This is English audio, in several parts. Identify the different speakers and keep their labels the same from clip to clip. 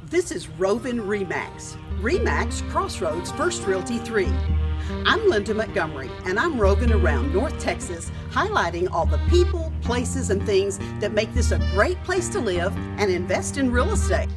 Speaker 1: This is Rovin Remax. Remax Crossroads First Realty 3. I'm Linda Montgomery, and I'm roving around North Texas, highlighting all the people, places, and things that make this a great place to live and invest in real estate.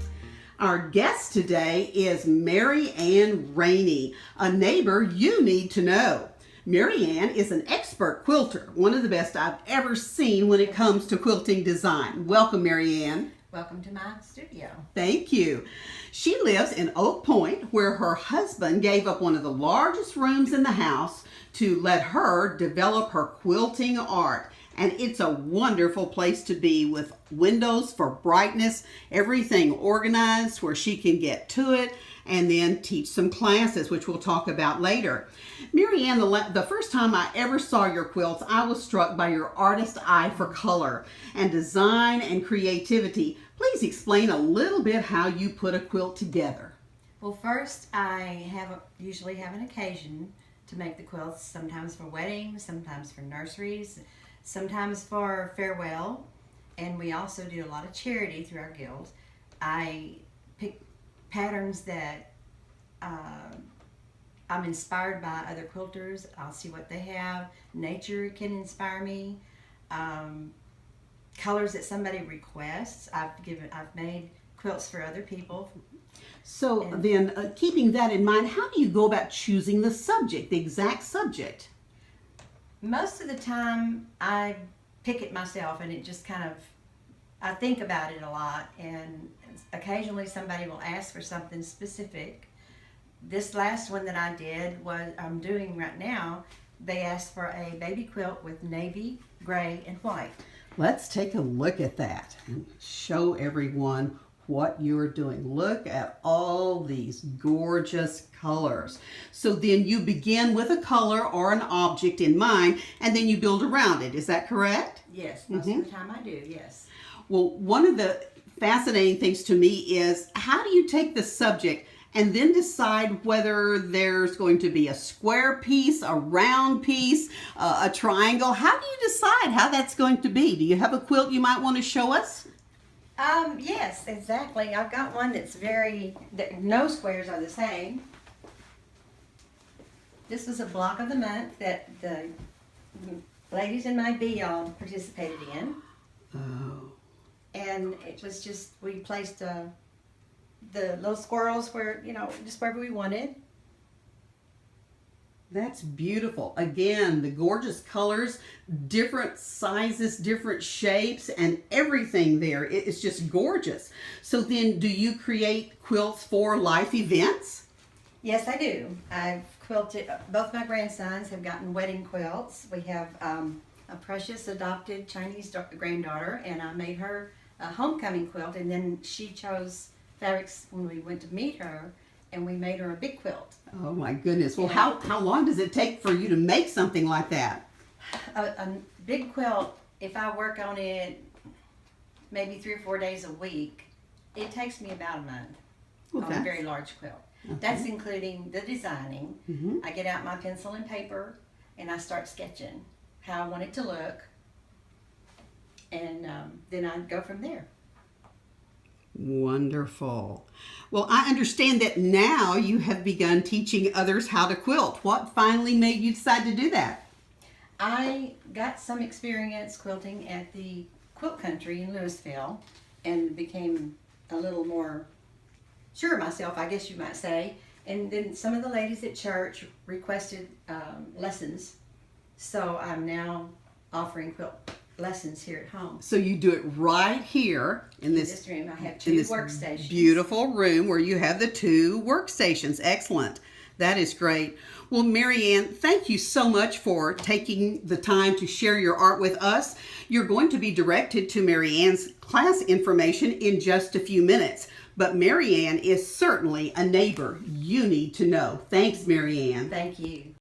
Speaker 1: Our guest today is Mary Ann Rainey, a neighbor you need to know. Mary Ann is an expert quilter, one of the best I've ever seen when it comes to quilting design. Welcome, Mary Ann.
Speaker 2: Welcome to my studio.
Speaker 1: Thank you. She lives in Oak Point, where her husband gave up one of the largest rooms in the house to let her develop her quilting art. And it's a wonderful place to be, with windows for brightness, everything organized where she can get to it, and then teach some classes, which we'll talk about later. Mary Ann, the first time I ever saw your quilts, I was struck by your artist eye for color and design and creativity. Please explain a little bit how you put a quilt together.
Speaker 2: Well, first I usually have an occasion to make the quilts, sometimes for weddings, sometimes for nurseries, sometimes for farewell, and we also do a lot of charity through our guild. I pick patterns that I'm inspired by other quilters. I'll see what they have. Nature can inspire me. Colors that somebody requests. I've made quilts for other people.
Speaker 1: So then, keeping that in mind, how do you go about choosing the subject, the exact subject?
Speaker 2: Most of the time I pick it myself, and it just I think about it a lot, and occasionally somebody will ask for something specific. This last one that I did, I'm doing right now, they asked for a baby quilt with navy, gray, and white.
Speaker 1: Let's take a look at that and show everyone what you're doing. Look at all these gorgeous colors. So then you begin with a color or an object in mind, and then you build around it. Is that correct?
Speaker 2: Yes, most of the time I do, yes.
Speaker 1: Well, one of the fascinating things to me is, how do you take the subject and then decide whether there's going to be a square piece, a round piece, a triangle? How do you decide how that's going to be? Do you have a quilt you might want to show us?
Speaker 2: Yes, exactly. I've got one no squares are the same. This was a block of the month that the ladies in my bee all participated in.
Speaker 1: Oh.
Speaker 2: And it was just, we placed the little squirrels where, just wherever we wanted.
Speaker 1: That's beautiful. Again, the gorgeous colors, different sizes, different shapes, and everything there. It's just gorgeous. So then, do you create quilts for life events?
Speaker 2: Yes, I do. I've quilted, both my grandsons have gotten wedding quilts. We have a precious adopted Chinese granddaughter, and I made her a homecoming quilt, and then she chose fabrics when we went to meet her, and we made her a big quilt.
Speaker 1: Oh my goodness. Well, how long does it take for you to make something like that?
Speaker 2: A big quilt, if I work on it maybe 3 or 4 days a week, it takes me about a month on a very large quilt. Okay. That's including the designing. Mm-hmm. I get out my pencil and paper and I start sketching how I want it to look, and then I go from there.
Speaker 1: Wonderful. Well, I understand that now you have begun teaching others how to quilt. What finally made you decide to do that?
Speaker 2: I got some experience quilting at the Quilt Country in Louisville and became a little more sure of myself, I guess you might say. And then some of the ladies at church requested lessons, so I'm now offering quilt lessons here at home.
Speaker 1: So you do it right here in this
Speaker 2: room. I have 2 workstations.
Speaker 1: Beautiful room where you have the 2 workstations. Excellent. That is great. Well, Mary Ann, thank you so much for taking the time to share your art with us. You're going to be directed to Mary Ann's class information in just a few minutes. But Mary Ann is certainly a neighbor you need to know. Thanks, Mary Ann.
Speaker 2: Thank you.